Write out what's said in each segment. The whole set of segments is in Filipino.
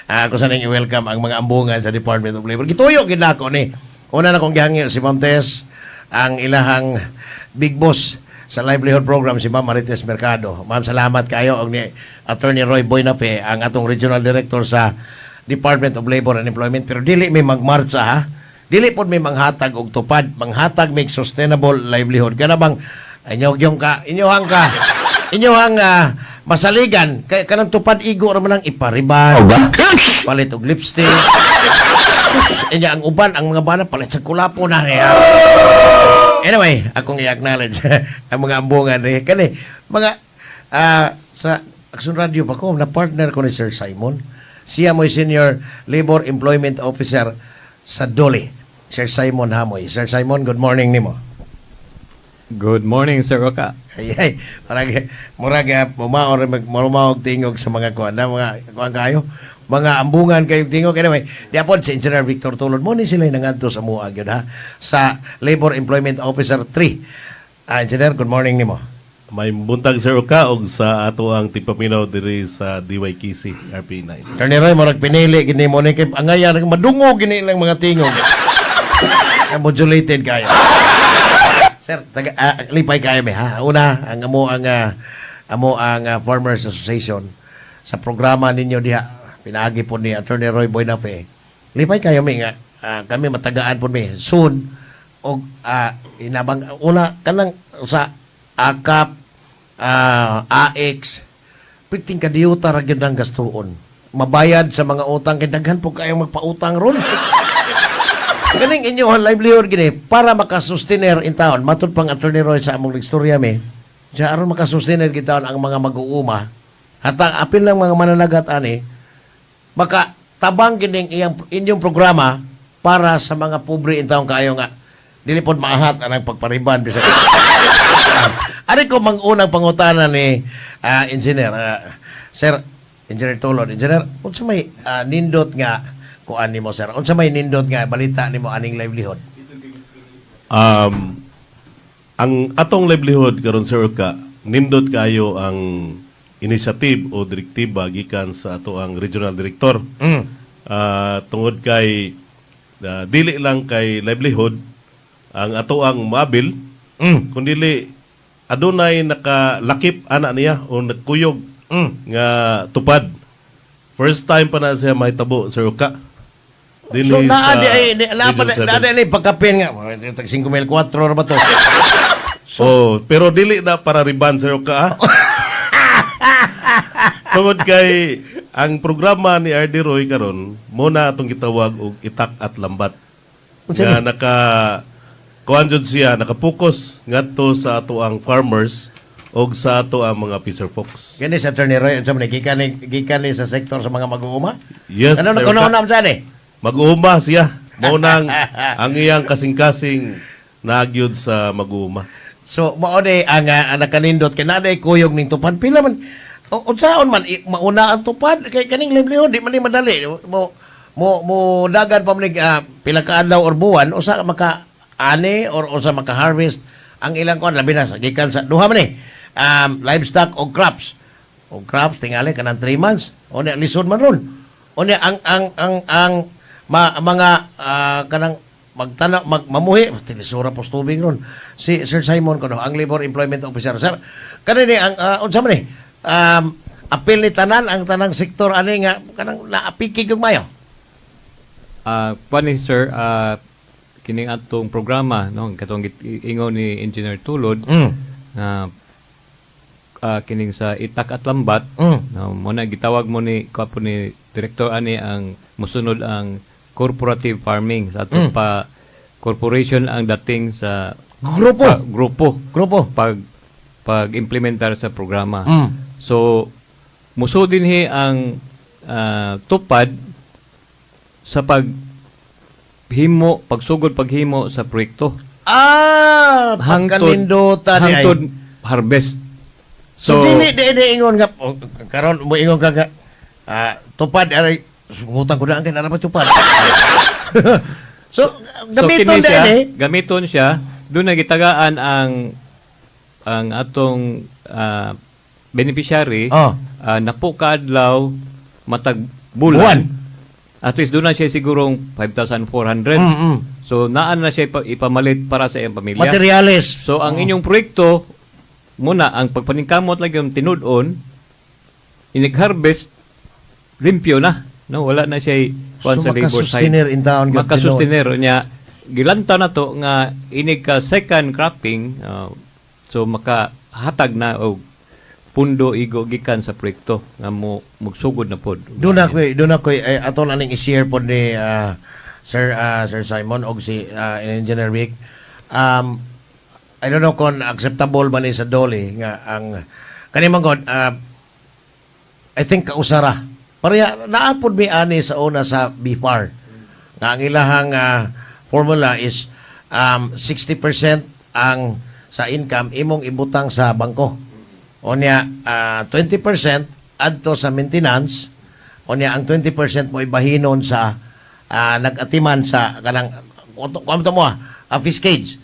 Ako sa nang i-welcome ang mga ambungan sa Department of Labor. Gituyo gid nako ni. Una na kong gihangyo si Ma'am Tess, ang ilahang big boss sa livelihood program si Ma'am Marites Mercado. Ma'am, salamat kayo og ni Attorney Roy Boynape, ang atong regional director sa Department of Labor and Employment. Pero dili may magmarcha ha. Dili pod may manghatag og tupad, manghatag may sustainable livelihood. Kana bang inyohang masaligan kay kanang tupad igo ra man ang ipariban. Palit og lipstick. Inya ang uban ang mga bana palit sa kulapo na niya. Anyway, akong i-acknowledge ang mga ambungan ni kani mga sa Action Radio pa ko na partner ko ni Sir Simon. Siya mo'y Senior Labor Employment Officer sa Dole. Sir Simon Hamoy. Sir Simon, good morning nimo. Good morning, Sir Roca. Ay, murag mumaor tingog sa mga kuan na mga kuan kayo. Mga ambungan kayo tingog. Anyway, diapon si Engineer Victor Tulod mo ni sila nangadto sa mua gyud ha sa Labor Employment Officer 3. Engineer, good morning nimo. May buntag Sir Roca og sa ato ang tipaminaw diri sa DYKC RP9. Attorney Roy, murag pinili gini mo ni kay angaya madungog gini lang mga tingog. Modulated kayo. Sir, lipay kayo may ha. Una, ang Farmers Association sa programa ninyo diha pinaagi po ni Attorney Roy Boynape. Lipay kayo may nga kami matagaan po may soon og inabang una kanang sa AKAP AX piting kadiyuta ra gyud ang gastuon. Mabayad sa mga utang kay daghan po kayong magpautang ron. Ganing inyo ang livelihood gini para makasustainer in town. Matod pang Attorney Roy sa among istorya mi. Diya aron makasustainer kita ang mga mag-uuma. Hatang apil ng mga mananagat ani baka tabang gining inyong programa para sa mga pobre in town kayo nga dili pod maahat ang pagpariban bisag. Ari ko mangunang pangutana ni engineer Sir Engineer Tulod. Engineer, unsa may nindot nga kuan nimo sir? Unsa may nindot nga balita nimo aning livelihood? Ang atong livelihood karon Sir Roca, nindot kayo ang initiative o direktiba gikan sa ato ang regional director. Tungod kay dili lang kay livelihood ang ato ang mabil, kundi adunay nakalakip ana niya o nagkuyog nga tupad. First time pa na siya mahitabo Sir Roca. So naadi ni pagkapin nga 5,004 ra ba to? Pero dili na para riban Sir Roca. Tungod kay ang programa ni RD Roy karon mo na atong gitawag og itak at lambat. Nga kuan jud siya nakapokus ngadto sa ato ang farmers og sa ato ang mga fisher folks. Kani sa Attorney Roy unsa man gikan ni sa sektor sa mga mag-uuma? Yes, ano Sir kuno Roca. na sa ni? Mag-uuma siya. Mao nang ang iyang kasing-kasing nagyod sa mag-uuma. So mao ni ang nakanindot kay naday kuyog ning tupad pila man unsaon man mauna ang tupad kay kaning livelihood di man ni madali mo dagan pa man pila ka adlaw or buwan usa maka ani or usa maka harvest ang ilang kon labi na gikan sa duha man ni livestock o crops tingali kanang 3 months o ni lisod man ron o ni ang mga kanang mamuhi tinisura pos tubig ron si Sir Simon kuno ang Labor Employment Officer sir kanini ang unsa man ni apil ni tanan ang tanang sektor ani nga kanang naapikig og mayo Pani Sir, kining atong programa no katong ingon ni Engineer Tulod na kining sa itak at lambat no mo na gitawag mo ni kapo ni direktor ani ang musunod ang corporative farming sa ato pa corporation ang dating sa grupo pag implementar sa programa. So muso dinhi ang tupad sa pagsugod paghimo sa proyekto. Pagkanindutan ni hangtod harvest. So dili ingon nga karon mo ingon ka tupad aray ngutang ko na ang kanara pa tupad. So gamiton gamiton siya doon na gitagaan ang atong beneficiary napo kaadlaw matag bulan at least doon na siya sigurong 5,400. So naan na siya ipamalit para sa iyang pamilya. Materialis. So ang inyong proyekto muna ang pagpaningkamot lang yung tinud-on, inig-harvest limpyo na, no, wala na siya kuan sa labor side. makasustenir in town. Makasustenir niya gilanta na to nga inig ka second cropping, so makahatag na og pundo igo gikan sa proyekto nga mo mugsugod na pod. Doon ako ato na ning i-share pod ni Sir Simon og si Engineer Vic. I don't know kung acceptable ba ni sa Dolly nga ang kanimang god I think kausara. Pareha naapod mi ani sa una sa BFAR. Nga ang ilahang formula is 60% ang sa income imong ibutang sa bangko. Onya 20% adto sa maintenance, onya ang 20% mo ibahinon sa nag-atiman sa kanang kumto mo fiscage.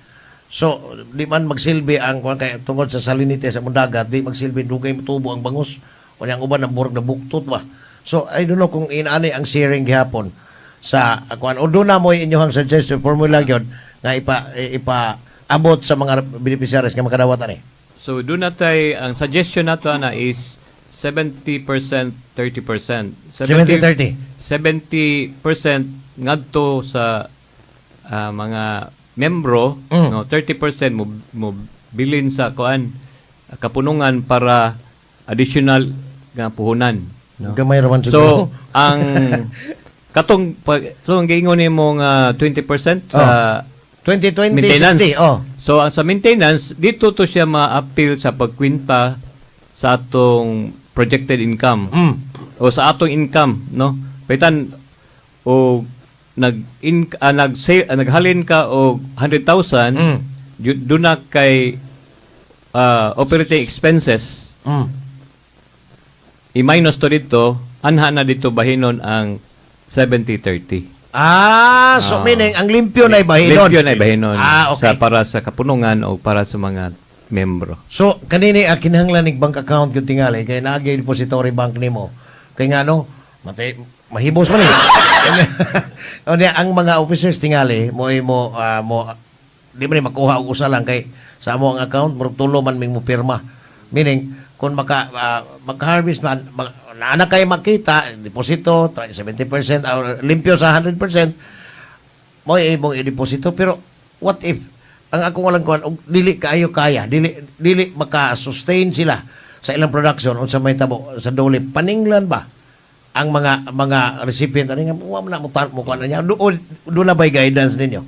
So di man magsilbi ang kay tungod sa salinite sa mudagat, di magsilbi dugay tubo ang bangus. Onya ang uban ang burog na buktot ba. So I don't know kung inani ang sharing gihapon sa kuan o do na mo inyong suggested formula gyud nga ipa abot sa mga beneficiaries nga makadawat ani. So doon natay ang suggestion nato na is 70%, 30%. 70-30. 70% ngadto sa mga membro, no, 30% mo bilin sa kuan kapunungan para additional nga puhunan, no? Gamay raman So ang katong giingon nimo nga 20% sa 2020 maintenance. 60 oh. So ang sa maintenance dito to siya ma-appeal sa pagkwinta sa atong projected income o sa atong income, no? Paitan o naghalin ka og 100,000 doon na kay operating expenses i-minus to dito, anha na dito bahinon ang 70-30. So meaning ang limpyo na ibahinon. Limpyo na ibahinon. Okay. Para sa kapunungan o para sa mga membro. So kanini kinahanglan ning bank account yung tingali kay naagay depository bank nimo. Kay nga no, mahibos man eh. O ang mga officers tingali mo di man makuha og usa lang kay sa amo ang account murag tulo man ming mo pirma. Meaning kung maka-harvest man na kay makita deposito 70% limpyo sa 100% mo imong i-deposito pero what if ang akong walang kuan dili kaayo kaya dili maka-sustain sila sa ilang production unsa may tabo sa dole paninglan ba ang mga recipient ani nga wa man mo kuan niya do na bay guidance ninyo.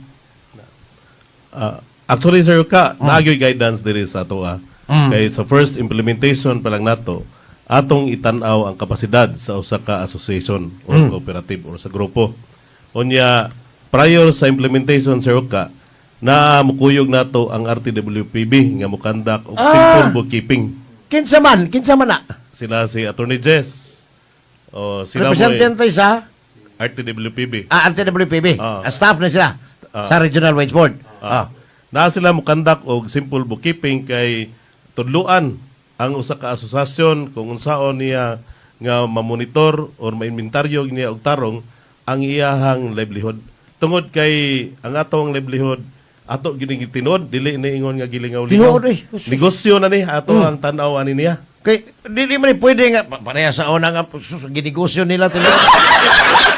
Actually, sir, naagyo'y guidance diri sa ato. Kay sa first implementation pa lang nato, atong itanaw ang kapasidad sa usa ka association or cooperative or sa grupo. Unya, prior sa implementation, sir, na mukuyog nato ang RTWPB nga mukandak og simple bookkeeping. Kinsa man na. Sila si Attorney Jess. O sila Representative sa RTWPB. RTWPB. Staff na sila sa Regional Wage Board. Na sila mukandak og simple bookkeeping kay tudluan ang usa ka asosasyon kung unsaon niya nga mamonitor or ma-inventaryo niya og tarong ang iyahang livelihood. Tungod kay ang atong livelihood ato gining tinod dili ni ingon nga gilingaw-lingaw. Negosyo na ni ato ang tan-aw ani niya. Kay dili man pwede nga pareha sa una nga ginegosyo nila tinod.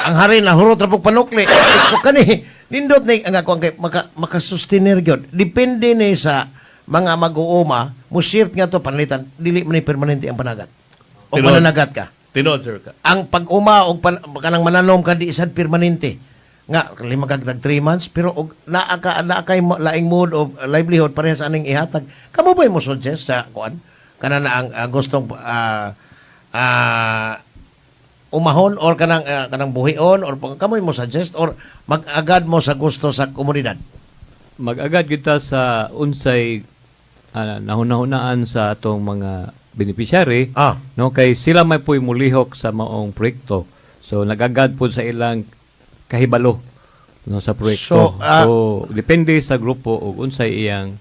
Ang hari na hurot ra pug panukli. So kani nindot ni ang ako kay makasustenir gyud. Depende ni sa mga mag-uuma, mo shift nga to panlitan, dili man ni permanente ang panagat. O mananagat ka. Tinod, sir. Ang pag-uma o kanang mananom ka di isad permanente. Nga, lima kag 3 months, pero og naa kay laing mode of livelihood pareha sa aning ihatag. Kamo ba mo suggest sa kuan? Kana na ang gustong umahon or kanang buhion or kamo mo suggest or mag-agad mo sa gusto sa komunidad? Mag-agad kita sa unsay nahuna-hunaan sa atong mga beneficiary, no, kay sila may puy mulihok sa maong proyekto. So nagagad po sa ilang kahibalo, no, sa proyekto. So depende sa grupo ug unsay iyang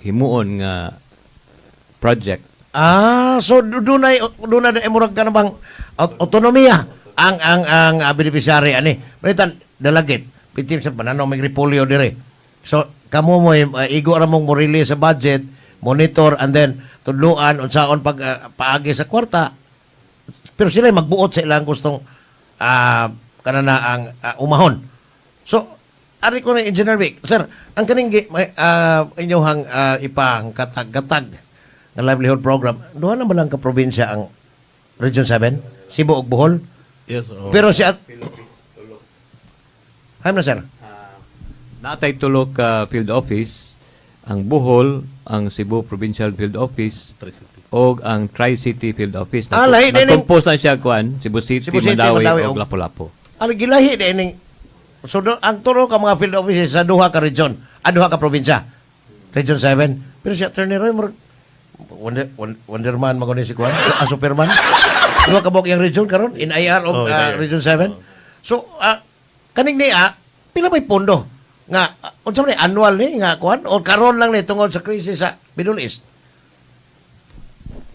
himuon nga project. So dunay murag ka na bang autonomiya ang beneficiary ani. Maritan dalagit. Pitim sa pananaw may repolyo dire. So kamo mo igo ra mong mo release sa budget, monitor and then tudluan unsaon pag paagi sa kwarta. Pero sila magbuot sa ilang gustong kanana ang umahon. So ari ko na Engineer Vic. Sir, ang kaning inyong ipang katag-katag na livelihood program, duha na ba lang ka probinsya ang Region 7? Cebu ug Bohol? Yes, oo. Pero si na sir. Natay tulo ka field office, ang Bohol, ang Cebu Provincial Field Office, o ang Tri-City Field Office. Lahi din yung- Nagkompose na siya kuan, Cebu City, Cebu City, Mandawi, Mandawi, o og- Lapu-Lapu. Ang gilahi din so ang turo ka mga field offices sa duha ka region, duha ka probinsya. Region 7. Pero si Attorney Roy Wonderman maguni si kuan, Superman. Duha ka bok yung region karon in IR of Region 7. So kaning niya pila may pondo nga unsa man ni annual ni nga kuan o karon lang ni tungod sa krisis sa Middle East.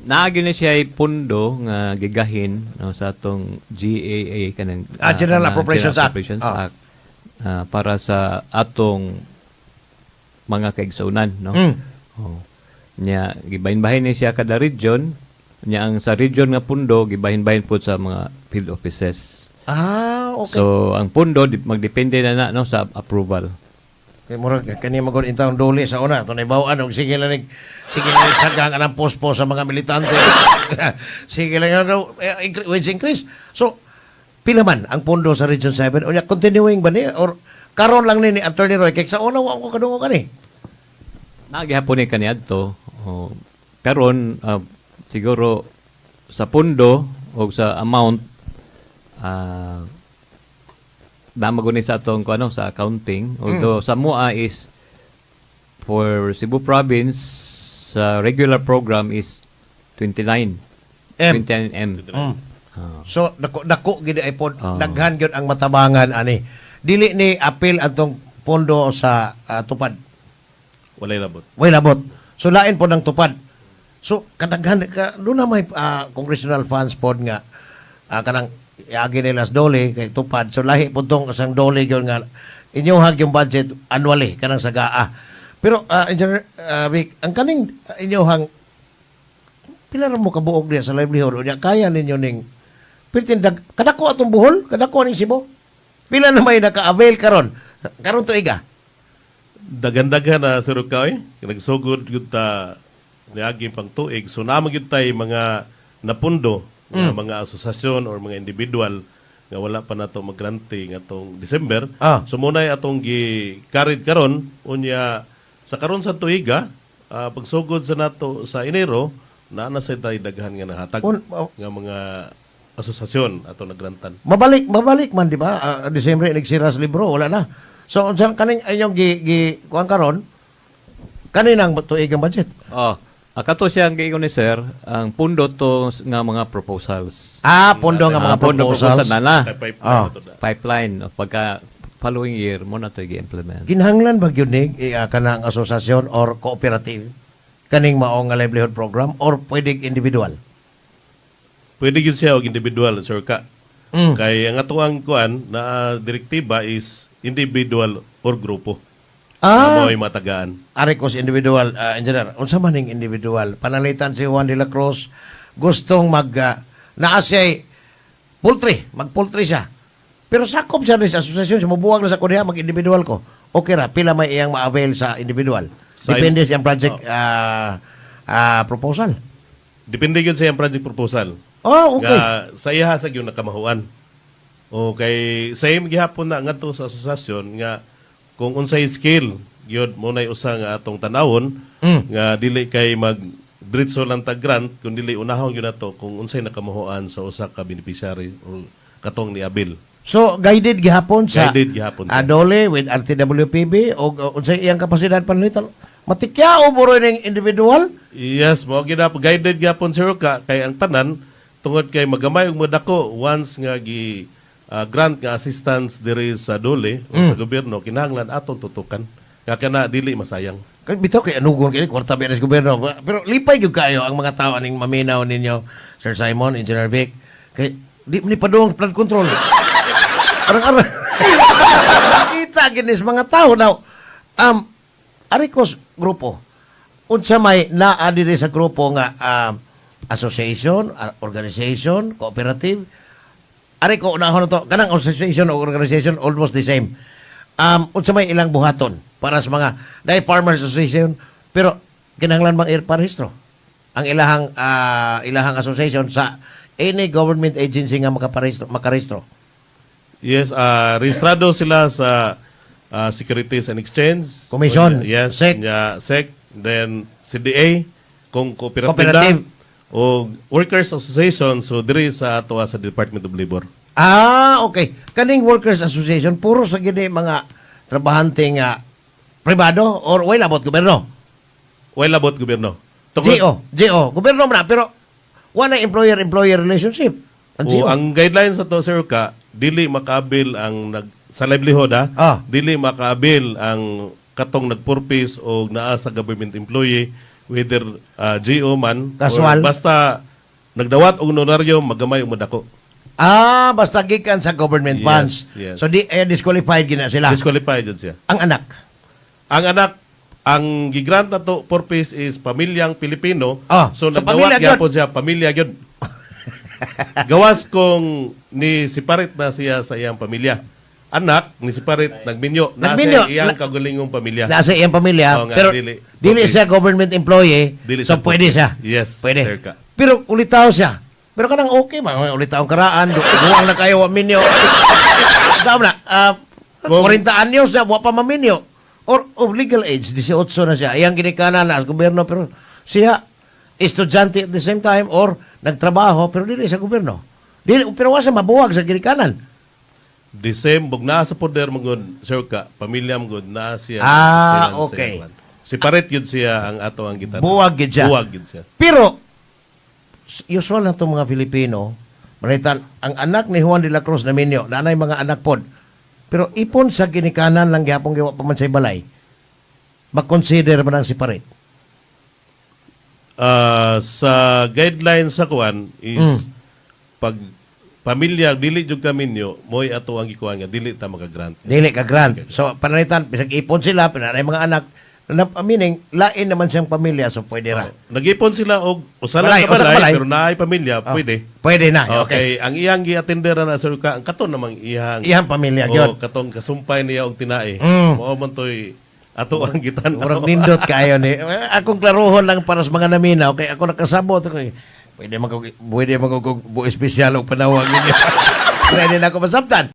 Naagi na siya pundo nga gigahin no, sa atong GAA kanang General kanang Appropriations General Act. Appropriations Act, para sa atong mga kaigsunan no. Oh. Nya gibahin-bahin ni siya kada region, nya ang sa region nga pundo gibahin-bahin po sa mga field offices. Okay. So ang pundo magdepende na no sa approval. Kay murag kani magon intawon doli sa una tunay bawaan og sige lang sagang anang pospo sa mga militante. Sige lang wage increase. So pila man ang pondo sa Region 7 unya continuing ba ni or karon lang ni Attorney Roy kay sa una wa ko kadungo kani. Nagihapon ni kaniadto. Karon siguro sa pundo o sa amount damaguni sa atong kuno sa accounting. Although sa MUA is for Cebu province sa regular program is 29 M. 29 M. So dako gid ay pod daghan gyud ang matabangan ani. Dili ni apil atong pondo sa tupad. Walay labot. Way labot. So lain po ng tupad. So kadaghan ka doon na may congressional funds pod nga kanang iagi nila sa dole kay tupad. So lahi po tong isang dole yun nga inyohag yung budget annually kanang sagaa. Pero Engineer Vic, ang kaning inyohang pila ra mo kabuok diya sa livelihood unya kaya ninyo ning pertindag kadako atong Bohol, kadako ning Cebu. Pila na may naka-avail karon tuiga. Dagan-dagan na Sir Rukaw, nagsugod gyud ta niagi pang tuig. So naman gyud tay mga napundo nga mga asosasyon or mga individual nga wala pa nato mag-granting atong December. So muna atong gi-carried karon unya sa karon sa tuiga pagsugod sa nato sa Enero na sa tay daghan nga nahatag nga mga asosasyon ato nagrantan. Mabalik man di ba? December nagsira sa libro, wala na. So unsa kaning inyong kuan karon kaninang tuig ang budget? Kato siya ang giingon ni sir, ang pundo to nga mga proposals. Pondo nga mga Pundo proposals. proposal na. Pipeline ato da. Pipeline of pagka following year mo na to i-implement. Kinahanglan ba gyud ni kanang asosasyon or cooperative kaning mao nga livelihood program or pwede individual? Pwede gyud siya og individual Sir Ka. Kay ang ato ang kuan na direktiba is individual or grupo. Na mo'y matagaan. Ari ko si individual engineer. Unsa man ning individual? Panalitan si Juan de la Cruz gustong naa siya poultry, mag-poultry siya. Pero sakop siya sa asosasyon, mabuwag na sa kudiha mag-individual ko. Okay ra, pila may iyang ma-avail sa individual. Depende sa project proposal. Depende gyud sa iyang project proposal. Okay. Nga sa iya sa gyud nakamahuan. Okay, same gihapon na ngadto sa asosasyon nga kung unsay skill gyud mo nay usa nga atong tanawon nga dili kay mag diretso lang tag grant kun dili unahon gyud nato kung unsay nakamahuan sa usa ka beneficiary o katong ni Abil. So guided gihapon sa Adole with RTWPB o unsay iyang kapasidad panalitan. Matikyao buro ning individual? Yes, mo gyud guided gihapon Sir Ka kay ang tanan tungod kay magamay ug madako once nga grant nga assistance diri sa dole o sa gobyerno kinahanglan atong tutukan Kaka na dili masayang. Kaya bitaw kay anugon kini kwarta ba sa gobyerno. Pero lipay gyud kayo ang mga tao ning maminaw ninyo, Sir Simon, Engineer Vic. Kay di ni padung flood control. Arang-arang. Kita ginis mga tao now. Arikos grupo. Unsa may naa diri sa grupo nga association, organization, cooperative. Ari ko unahon to kanang association o organization almost the same. Unsa may ilang buhaton para sa mga dahil farmers association pero kinahanglan bang parehistro ang ilahang association sa any government agency nga makarehistro. Yes, rehistrado sila sa Securities and Exchange Commission, yes, SEC. SEC, then CDA kung cooperative Cooperative. o Workers Association so diri sa ato sa Department of Labor. Okay. Kaning workers association puro sa gini mga trabahante nga pribado or way labot gobyerno. Well about gobyerno. GO, gobyerno man na, pero wala employer-employer relationship. Ang GO. Ang guidelines sa to sir ka dili makabil ang sa livelihood dili makabil ang katong nagpurpose o naa sa government employee whether GO man Casual. or basta nagdawat og honoraryo magamay og madako. Basta gikan sa government Yes, funds. yes. So disqualified gina sila. Disqualified jud siya. Ang anak. Ang gigrant na to purpose is pamilyang Pilipino. so So nagdawat pamilya gyapon siya pamilya gyud. Gawas kung ni separate na siya sa iyang pamilya. Anak ni separate nagminyo na Nagminyo. sa iyang kagulingong pamilya. Nasa iyang pamilya, Oo nga, pero dili. dili Purpose. siya government employee, Dili so siya pwede purpose. siya. Yes, Pwede. sir ka. Pero ulitaw siya. Pero kanang okay, mga ulitaw karaan, buwang na kayo wa minyo. Dam na, 40 anyos na, wa pa maminyo. Or of legal age, 18 na siya. Iyang ginikanan na sa gobyerno, pero siya, estudyante at the same time, or nagtrabaho, pero dili sa gobyerno. Dili, pero wasa mabuwag sa ginikanan. The same bug na sa poder mangod sir ka pamilya mangod na siya. Okay. Separate yun siya ang ato ang gitan. Buwag gid siya. Buwag yun siya. Pero, usual na itong mga Pilipino, manitan, ang anak ni Juan de la Cruz na minyo, nanay mga anak pod, pero ipon sa ginikanan lang gihapong gawa pa man sa balay, mag-consider man ang separate. Sa guidelines sa kuan is pag pamilya dili jud kami ninyo moy ato ang gikuan nga dili ta maka-grant. Dili ka grant. So, pananitan, bisag ipon sila, pinanay mga anak, meaning, lain naman siyang pamilya, so pwede ra. Nag-ipon sila og usa Balay, lang sa usa balay balay. pero naay pamilya pwede. Pwede na, okay. Okay, ang iyang gi-attender na sir ka ang katon namang iyang Iyang pamilya, yun. katong kasumpay niya og tinae. Mao man toy ato ang gitan. Murag nindot kayo ni. Akong klaruhon lang para sa mga namina, okay, ako nakasabot, okay. Pwede mag-espesyal o panawag ninyo. Pwede na ako masabtan.